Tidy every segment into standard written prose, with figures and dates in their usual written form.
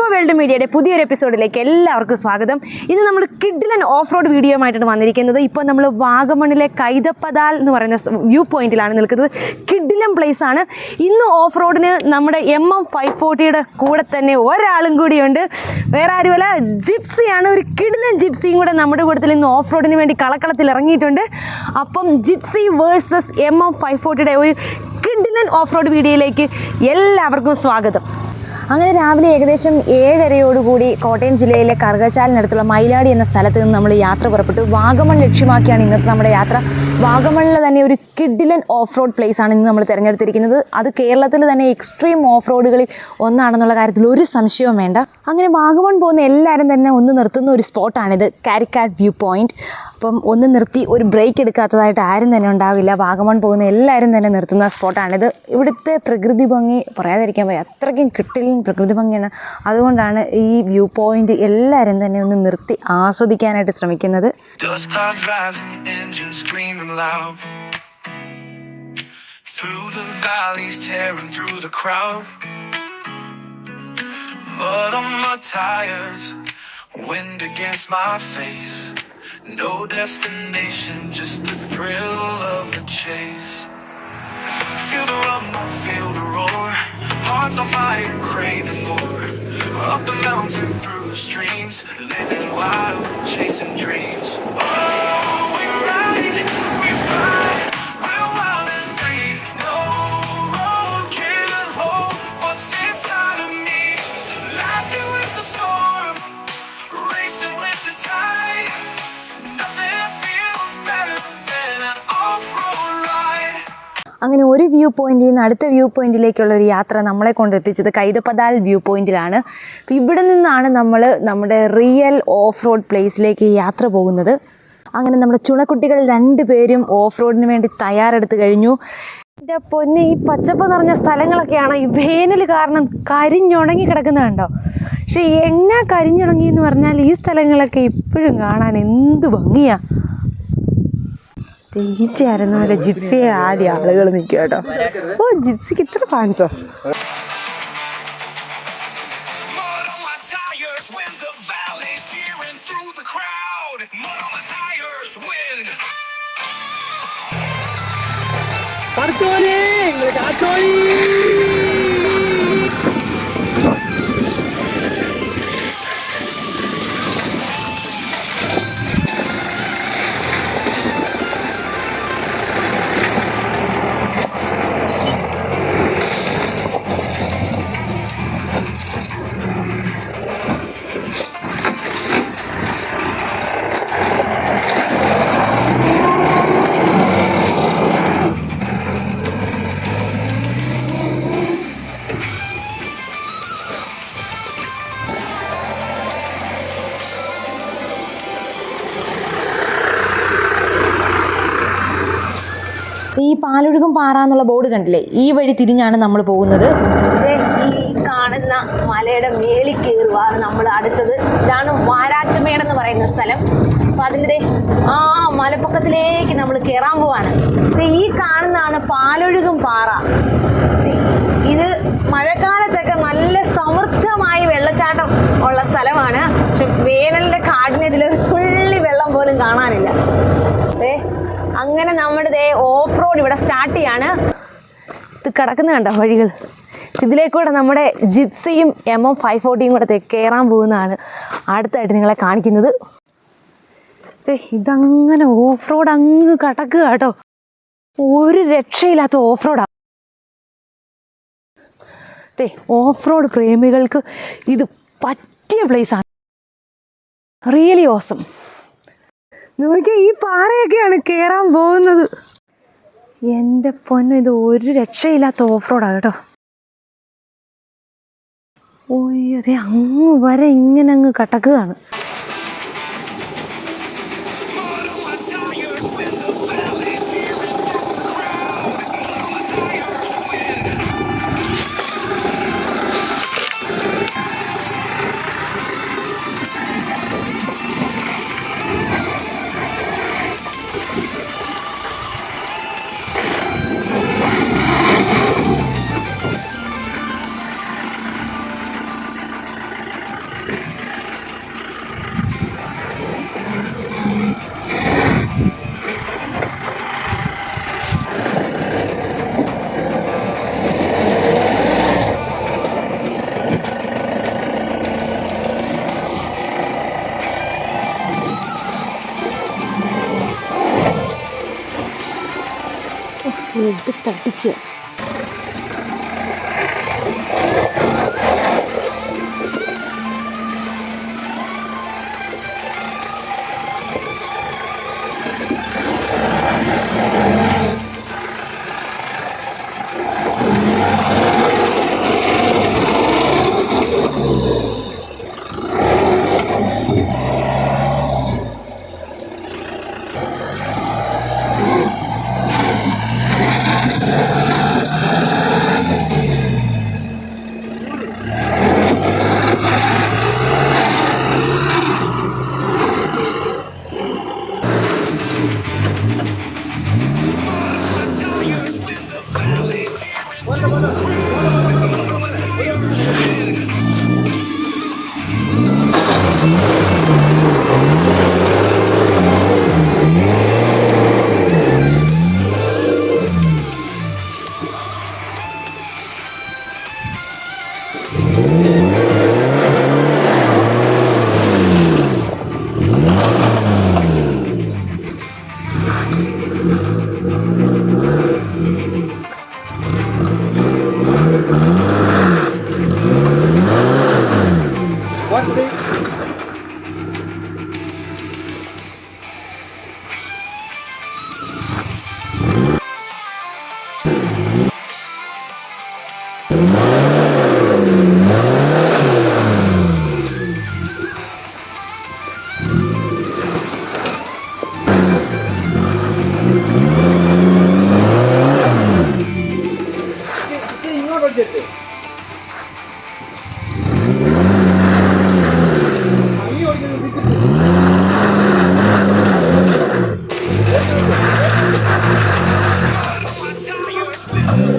Info world മീഡിയയുടെ പുതിയൊരു എപ്പിസോഡിലേക്ക് എല്ലാവർക്കും സ്വാഗതം. ഇന്ന് നമ്മൾ കിഡിലൻ ഓഫ് റോഡ് വീഡിയോ ആയിട്ടാണ് വന്നിരിക്കുന്നത്. ഇപ്പോൾ നമ്മൾ വാഗമണിലെ കൈതപ്പതാൽ എന്ന് പറയുന്ന വ്യൂ പോയിന്റിലാണ് നിൽക്കുന്നത്. കിഡിലൻ പ്ലേസ് ആണ്. ഇന്ന് ഓഫ് റോഡിന് നമ്മുടെ MM540യുടെ കൂടെ തന്നെ ഒരാളും കൂടിയുണ്ട്. വേറെ ആരുമല്ല, ജിപ്സിയാണ്. ഒരു കിഡിലൻ ജിപ്സിയും കൂടെ നമ്മുടെ കൂട്ടത്തിൽ ഇന്ന് ഓഫ് റോഡിന് വേണ്ടി കളക്കളത്തിൽ ഇറങ്ങിയിട്ടുണ്ട്. അപ്പം ജിപ്സി വേഴ്സസ് MM540യുടെ ഒരു കിഡിലൻ ഓഫ് റോഡ് വീഡിയോയിലേക്ക് എല്ലാവർക്കും സ്വാഗതം. അങ്ങനെ രാവിലെ ഏകദേശം 7:30 കോട്ടയം ജില്ലയിലെ കറുകച്ചാലിനടുത്തുള്ള മയിലാടി എന്ന സ്ഥലത്ത് നിന്ന് നമ്മൾ യാത്ര പുറപ്പെട്ടു. വാഗമൺ ലക്ഷ്യമാക്കിയാണ് ഇന്നത്തെ നമ്മുടെ യാത്ര. വാഗമണിൽ തന്നെ ഒരു കിഡിലൻ ഓഫ് റോഡ് പ്ലേസ് ആണ് ഇന്ന് നമ്മൾ തിരഞ്ഞെടുത്തിരിക്കുന്നത്. അത് കേരളത്തിൽ തന്നെ എക്സ്ട്രീം ഓഫ് റോഡുകളിൽ ഒന്നാണെന്നുള്ള കാര്യത്തിൽ ഒരു സംശയവും വേണ്ട. അങ്ങനെ വാഗമൺ പോകുന്ന എല്ലാവരും തന്നെ ഒന്ന് നിർത്തുന്ന ഒരു സ്പോട്ടാണിത്, കാരിക്കാട് വ്യൂ പോയിൻറ്റ്. അപ്പം ഒന്ന് നിർത്തി ഒരു ബ്രേക്ക് എടുക്കാത്തതായിട്ട് ആരും തന്നെ ഉണ്ടാവില്ല. വാഗമൺ പോകുന്ന എല്ലാവരും തന്നെ നിർത്തുന്ന സ്പോട്ടാണിത്. ഇവിടുത്തെ പ്രകൃതി ഭംഗി പറയാതിരിക്കാൻ പോയി, അത്രയ്ക്കും കിട്ടിലും പ്രകൃതി ഭംഗിയാണ്. അതുകൊണ്ടാണ് ഈ വ്യൂ പോയിന്റ് എല്ലാവരും തന്നെ ഒന്ന് നിർത്തി ആസ്വദിക്കാനായിട്ട് ശ്രമിക്കുന്നത്. Wind against my face, no destination, just the thrill of the chase. Feel the rumble, feel the roar, hearts on fire, craving more. Up the mountain, through the streams, living wild, chasing dreams. Oh, we ride, we fight, we're wild and free. No road can hold what's inside of me. Laughing with the storm, racing with the tide. Nothing feels better than an off-road ride. അങ്ങനെ ഒരു view പോയിന്റിൽ നിന്ന് അടുത്ത view പോയിന്റിലേക്കുള്ള ഒരു യാത്ര നമ്മളെ കൊണ്ടെത്തിച്ചത് Kaithappathal view പോയിന്റിലാണ്. അപ്പോൾ ഇവിടെ നിന്നാണ് നമ്മൾ നമ്മുടെ റിയൽ ഓഫ് റോഡ് പ്ലേസിലേക്ക് യാത്ര പോകുന്നത്. അങ്ങനെ നമ്മുടെ ചുണക്കുട്ടികൾ 2 പേരും ഓഫ് റോഡിന് വേണ്ടി തയ്യാറെടുത്ത് കഴിഞ്ഞു. എൻ്റെ പൊന്നെ, ഈ പച്ചപ്പ് നിറഞ്ഞ സ്ഥലങ്ങളൊക്കെയാണ് ഈ വേനൽ കാരണം കരിഞ്ഞുണങ്ങി കിടക്കുന്നത് കണ്ടോ. പക്ഷേ എങ്ങനെ കരിഞ്ഞുണങ്ങി എന്ന് പറഞ്ഞാൽ ഈ സ്ഥലങ്ങളൊക്കെ ഇപ്പോഴും കാണാൻ എന്ത് ഭംഗിയാണ്. തേച്ചായിരുന്നു പോലെ ജിപ്സിയെ ആടി ആളുകൾ നിൽക്കുക കേട്ടോ. ഓ, ജിപ്സിക്ക് ഇത്ര ഫാൻസോ. ഈ പാലൊഴുകും പാറ എന്നുള്ള ബോർഡ് കണ്ടില്ലേ, ഈ വഴി തിരിഞ്ഞാണ് നമ്മൾ പോകുന്നത്. ഈ കാണുന്ന മലയുടെ മേളിൽ കയറുവാണ് നമ്മൾ അടുത്തത്. ഇതാണ് വാരാട്ടുമേടെന്ന് പറയുന്ന സ്ഥലം. അപ്പം അതിൻ്റെ ആ മലപ്പൊക്കത്തിലേക്ക് നമ്മൾ കയറാൻ പോവാണ്. ഈ കാണുന്നതാണ് പാലൊഴുകും പാറ. ഇത് മഴക്കാലത്തൊക്കെ നല്ല സമൃദ്ധമായി വെള്ളച്ചാട്ടം ഉള്ള സ്ഥലമാണ്. പക്ഷെ വേനലിൻ്റെ കാടിനെതിൽ തുള്ളി വെള്ളം പോലും കാണാനില്ല. അങ്ങനെ നമ്മുടെ ഓഫ് റോഡ് ഇവിടെ സ്റ്റാർട്ട് ചെയ്യാണ്. ഇത് കിടക്കുന്ന കണ്ടോ വഴികൾ. ഇതിലേക്കൂടെ നമ്മുടെ ജിപ്സിയും MM540യും കൂടെ കയറാൻ പോകുന്നതാണ് അടുത്തായിട്ട് നിങ്ങളെ കാണിക്കുന്നത്. ഇതങ്ങനെ ഓഫ് റോഡ് അങ്ങ് കിടക്കുക കേട്ടോ. ഒരു രക്ഷയില്ലാത്ത ഓഫ് റോഡാണ്. ഓഫ് റോഡ് പ്രേമികൾക്ക് ഇത് പറ്റിയ പ്ലേസാണ്. Really awesome. നോക്കിയാൽ ഈ പാറയൊക്കെയാണ് കയറാൻ പോകുന്നത്. എൻ്റെ പൊന്നു, ഇത് ഒരു രക്ഷയില്ലാത്ത ഓഫ് റോഡാണ് കേട്ടോ. ഓയ്യോ, അതെ അങ്ങ് വരെ ഇങ്ങനെ അങ്ങ് കടക്കുകയാണ്. എടുത്തടിക്കുക.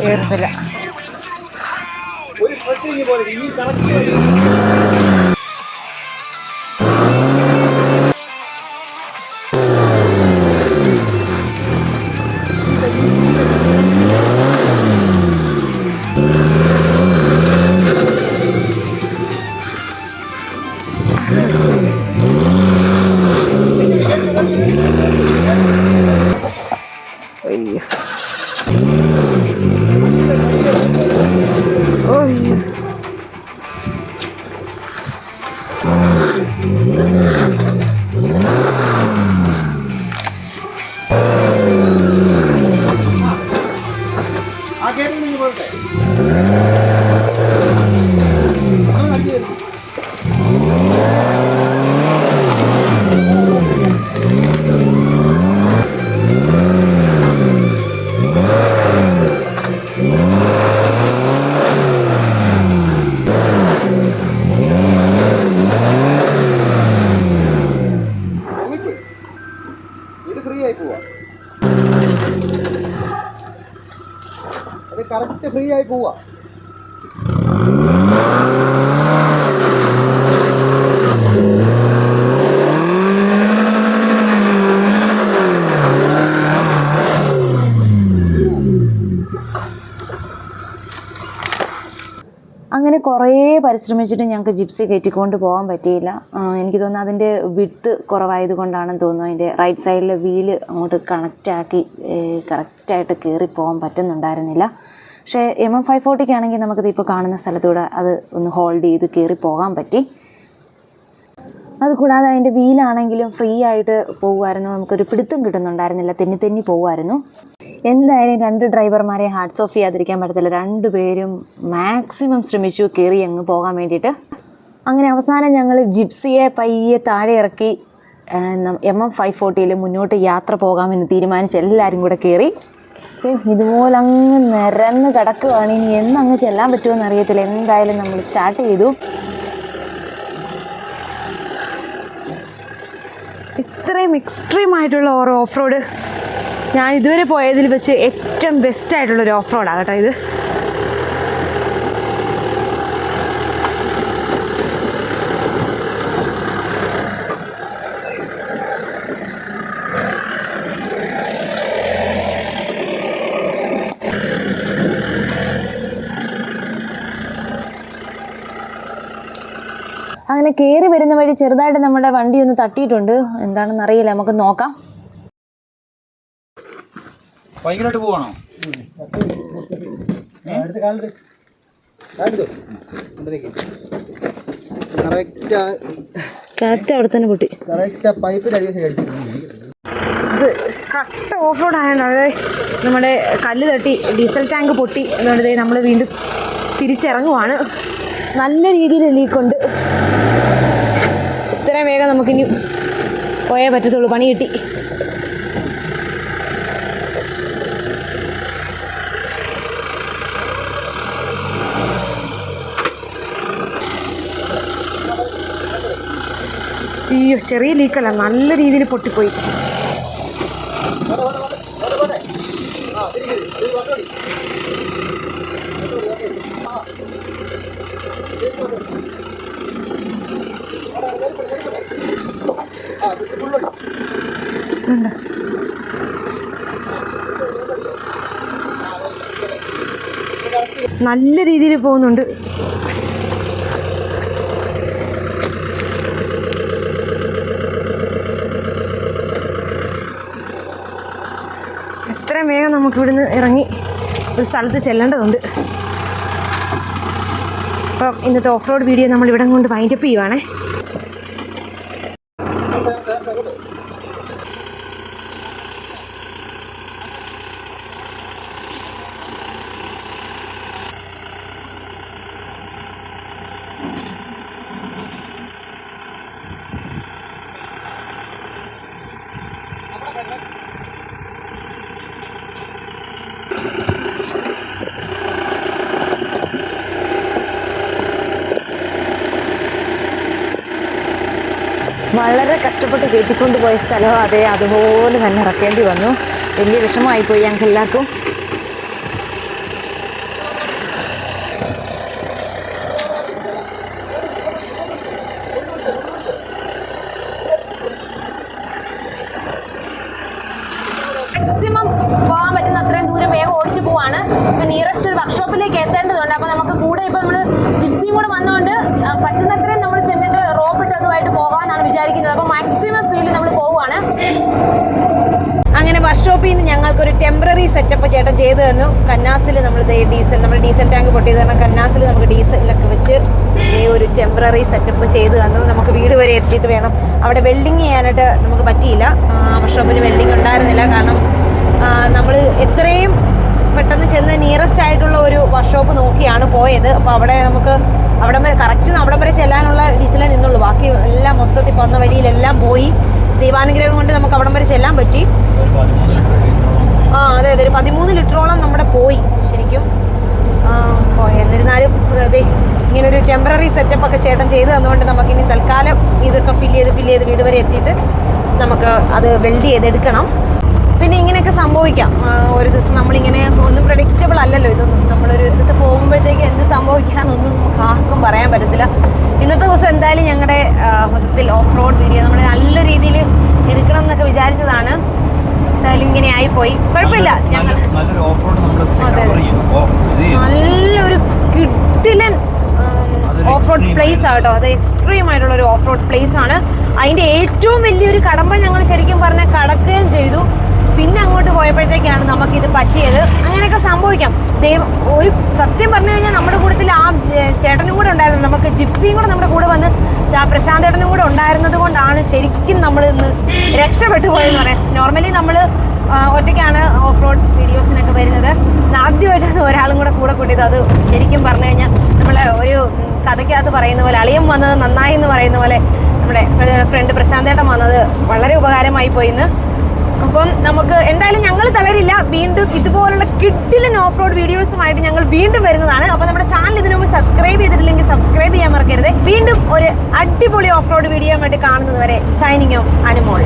കേറുന്നില്ല. അയ്യോ അയ്യോ കറക്റ്റ് ഫ്രീ ആയി പോവാ. അങ്ങനെ കുറേ പരിശ്രമിച്ചിട്ട് ഞങ്ങൾക്ക് ജിപ്സി കയറ്റിക്കൊണ്ട് പോകാൻ പറ്റിയില്ല. എനിക്ക് തോന്നുന്നു അതിൻ്റെ വിഡ്ത്ത് കുറവായത് കൊണ്ടാണെന്ന് തോന്നുന്നു. അതിൻ്റെ റൈറ്റ് സൈഡിലെ വീല് അങ്ങോട്ട് കണക്റ്റാക്കി കറക്റ്റായിട്ട് കയറി പോകാൻ പറ്റുന്നുണ്ടായിരുന്നില്ല. പക്ഷേ MM540 ആണെങ്കിൽ നമുക്കിത് ഇപ്പോൾ കാണുന്ന സ്ഥലത്തൂടെ അത് ഒന്ന് ഹോൾഡ് ചെയ്ത് കയറി പോകാൻ പറ്റി. അതുകൂടാതെ അതിൻ്റെ വീലാണെങ്കിലും ഫ്രീ ആയിട്ട് പോകുമായിരുന്നു. നമുക്കൊരു പിടുത്തം കിട്ടുന്നുണ്ടായിരുന്നില്ല, തെന്നി തെന്നി പോകുമായിരുന്നു. എന്തായാലും രണ്ട് ഡ്രൈവർമാരെ ഹാർട്സ് ഓഫ് ചെയ്യാതിരിക്കാൻ പറ്റത്തില്ല. രണ്ടുപേരും മാക്സിമം ശ്രമിച്ചു കയറി അങ്ങ് പോകാൻ വേണ്ടിയിട്ട്. അങ്ങനെ അവസാനം ഞങ്ങൾ ജിപ്സിയെ പയ്യെ താഴെ ഇറക്കി MM540 മുന്നോട്ട് യാത്ര പോകാമെന്ന് തീരുമാനിച്ച് എല്ലാവരും കൂടെ കയറി. ഇതുപോലെ അങ്ങ് നിരന്ന് കിടക്കുകയാണ്. ഇനി എന്നങ്ങ് ചെല്ലാൻ പറ്റുമെന്ന് അറിയത്തില്ല. എന്തായാലും നമ്മൾ സ്റ്റാർട്ട് ചെയ്തു. ഇത്രയും എക്സ്ട്രീം ആയിട്ടുള്ള ഒരു ഓഫ് റോഡ് ഞാൻ ഇതുവരെ പോയതിൽ വെച്ച് ഏറ്റവും ബെസ്റ്റായിട്ടുള്ളൊരു ഓഫ് റോഡാണ് കേട്ടോ ഇത്. അങ്ങനെ കയറി വരുന്ന വഴി ചെറുതായിട്ട് നമ്മുടെ വണ്ടി ഒന്ന് തട്ടിയിട്ടുണ്ട്. എന്താണെന്ന് അറിയില്ല, നമുക്ക് നോക്കാം. ഭയങ്കരമായിട്ട് പോവാണോ? അടുത്ത കാലിട്ട് കറക്റ്റ് അവിടെ തന്നെ പൊട്ടി. പൈപ്പിൽ ഇത് കറക്റ്റ് ഓഫ് റോഡ് ആയതുകൊണ്ട് അതായത് നമ്മുടെ കല്ല് തട്ടി ഡീസൽ ടാങ്ക് പൊട്ടി എന്നുള്ളത് നമ്മൾ വീണ്ടും തിരിച്ചിറങ്ങുവാണ്. നല്ല രീതിയിൽ ലീക്കുണ്ട്. ഇത്രയും വേഗം നമുക്കിനി പോയേ പറ്റത്തുള്ളൂ. പണി കിട്ടി. അയ്യോ, ചെറിയ ലീക്കല്ല, നല്ല രീതിയിൽ പൊട്ടിപ്പോയി. നല്ല രീതിയിൽ പോകുന്നുണ്ട്. എത്രയും വേഗം നമുക്കിവിടുന്ന് ഇറങ്ങി ഒരു സ്ഥലത്ത് ചെല്ലേണ്ടതുണ്ട്. അപ്പം ഇന്നത്തെ ഓഫ് റോഡ് വീഡിയോ നമ്മൾ ഇവിടെ കൊണ്ട് വൈൻഡപ്പ് ചെയ്യുവാണേ. വളരെ കഷ്ടപ്പെട്ട് കയറ്റിക്കൊണ്ട് പോയ സ്ഥലം അതേ അതുപോലെ തന്നെ ഇറക്കേണ്ടി വന്നു. വലിയ വിഷമമായിപ്പോയി ഞങ്ങൾക്ക് എല്ലാവർക്കും. മാക്സിമം പോകാൻ പറ്റുന്ന അത്രയും ദൂരം വേഗം ഓടിച്ചു പോവാണ്. ഇപ്പം നിയറസ്റ്റ് ഒരു വർക്ക്ഷോപ്പിലേക്ക് എത്തേണ്ടതുണ്ട്. അപ്പോൾ നമുക്ക് കൂടെ ഇപ്പം നമ്മൾ ജിപ്സിയും കൂടെ വന്നുകൊണ്ട് പറ്റുന്നത്രയും നമ്മൾ ചെന്നിട്ട് റോപ്പ് ഇട്ട് അതുമായിട്ട് പോകാനാണ് വിചാരിക്കുന്നത്. അപ്പോൾ മാക്സിമം സ്പീഡിൽ നമ്മൾ പോവുകയാണ്. അങ്ങനെ വർക്ക്ഷോപ്പിൽ നിന്ന് ഞങ്ങൾക്കൊരു ടെമ്പററി സെറ്റപ്പ് ചേട്ടൻ ചെയ്തു തന്നു. കന്നാസിൽ നമ്മൾ നമ്മുടെ ഡീസൽ ടാങ്ക് പൊട്ടിയത് കാരണം കന്നാസിൽ നമുക്ക് ഡീസലൊക്കെ വെച്ച് ഈ ഒരു ടെമ്പററി സെറ്റപ്പ് ചെയ്തു തന്നു. നമുക്ക് വീട് വരെ എത്തിയിട്ട് വേണം. അവിടെ വെൽഡിങ് ചെയ്യാനായിട്ട് നമുക്ക് പറ്റിയില്ല. വർക്ക്ഷോപ്പിൽ വെൽഡിങ് ഉണ്ടായിരുന്നില്ല. കാരണം നമ്മൾ എത്രയും പെട്ടെന്ന് ചെന്ന് നിയറസ്റ്റ് ആയിട്ടുള്ള ഒരു വർക്ക്ഷോപ്പ് നോക്കിയാണ് പോയത്. അപ്പോൾ അവിടെ നമുക്ക് അവിടം വരെ കറക്റ്റ് അവിടം വരെ ചെല്ലാനുള്ള ഡീസലേ നിന്നുള്ളൂ. ബാക്കി എല്ലാം മൊത്തത്തിൽ വന്ന വഴിയിലെല്ലാം പോയി. ദൈവാനുഗ്രഹം കൊണ്ട് നമുക്ക് അവിടം വരെ ചെല്ലാൻ പറ്റി. അതെ അതെ, ഒരു 13 ലിറ്ററോളം നമ്മുടെ പോയി ശരിക്കും. എന്നിരുന്നാലും അതെ ഇങ്ങനൊരു ടെമ്പററി സെറ്റപ്പ് ഒക്കെ ചേട്ടൻ ചെയ്ത് തന്നുകൊണ്ട് നമുക്കിനി തൽക്കാലം ഇതൊക്കെ ഫില്ല് ചെയ്ത് വീട് വരെ എത്തിയിട്ട് നമുക്ക് അത് വെൽഡ് ചെയ്തെടുക്കണം. പിന്നെ ഇങ്ങനെയൊക്കെ സംഭവിക്കാം. ഒരു ദിവസം നമ്മളിങ്ങനെ ഒന്നും പ്രഡിക്റ്റബിൾ അല്ലല്ലോ ഇതൊന്നും. നമ്മളൊരു ഇത് പോകുമ്പോഴത്തേക്ക് എന്ത് സംഭവിക്കാമെന്നൊന്നും നമുക്ക് ആർക്കും പറയാൻ പറ്റത്തില്ല. ഇന്നത്തെ ദിവസം എന്തായാലും ഞങ്ങളുടെ മൊത്തത്തിൽ ഓഫ് റോഡ് വീഡിയോ നമ്മൾ നല്ല രീതിയിൽ എടുക്കണം എന്നൊക്കെ വിചാരിച്ചതാണ്. എന്തായാലും ഇങ്ങനെ ആയിപ്പോയി. കുഴപ്പമില്ല. ഞങ്ങൾ നല്ലൊരു കിടിലൻ ഓഫ് റോഡ് പ്ലേസ് ആട്ടോ. അത് എക്സ്ട്രീം ആയിട്ടുള്ളൊരു ഓഫ് റോഡ് പ്ലേസ് ആണ്. അതിൻ്റെ ഏറ്റവും വലിയൊരു കടമ്പ ഞങ്ങൾ ശരിക്കും പറഞ്ഞാൽ കടക്കുകയും ചെയ്തു. പിന്നെ അങ്ങോട്ട് പോയപ്പോഴത്തേക്കാണ് നമുക്കിത് പറ്റിയത്. അങ്ങനെയൊക്കെ സംഭവിക്കാം. ഒരു സത്യം പറഞ്ഞു കഴിഞ്ഞാൽ നമ്മുടെ കൂട്ടത്തിൽ ആ ചേട്ടനും കൂടെ ഉണ്ടായിരുന്നു. നമുക്ക് ജിപ്സിയും കൂടെ നമ്മുടെ കൂടെ വന്ന് പ്രശാന്ത് ചേട്ടനും കൂടെ ഉണ്ടായിരുന്നത് കൊണ്ടാണ് ശരിക്കും നമ്മൾ ഇന്ന് രക്ഷപ്പെട്ടു പോയെന്ന് പറയാം. നോർമലി നമ്മൾ ഒറ്റയ്ക്കാണ് ഓഫ് റോഡ് വീഡിയോസിനൊക്കെ വരുന്നത്. ആദ്യമായിട്ടാണ് ഒരാളും കൂടെ കൂട്ടിയത്. അത് ശരിക്കും പറഞ്ഞു കഴിഞ്ഞാൽ നമ്മൾ ഒരു കഥയ്ക്കകത്ത് പറയുന്ന പോലെ അളിയൻ വന്നത് നന്നായി എന്ന് പറയുന്ന പോലെ നമ്മുടെ ഫ്രണ്ട് പ്രശാന്ത് ചേട്ടൻ വന്നത് വളരെ ഉപകാരമായി പോയിന്ന്. അപ്പം നമുക്ക് എന്തായാലും ഞങ്ങൾ തളരില്ല. വീണ്ടും ഇതുപോലുള്ള കിഡിലൻ ഓഫ് റോഡ് വീഡിയോസുമായിട്ട് ഞങ്ങൾ വീണ്ടും വരുന്നതാണ്. അപ്പോൾ നമ്മുടെ ചാനൽ ഇതിനു മുമ്പ് സബ്സ്ക്രൈബ് ചെയ്തിട്ടില്ലെങ്കിൽ സബ്സ്ക്രൈബ് ചെയ്യാൻ മറക്കരുത്. വീണ്ടും ഒരു അടിപൊളി ഓഫ് റോഡ് വീഡിയോ ആയിട്ട് കാണുന്നത് വരെ സൈനിങ് ഓഫ് അനുമോൾ.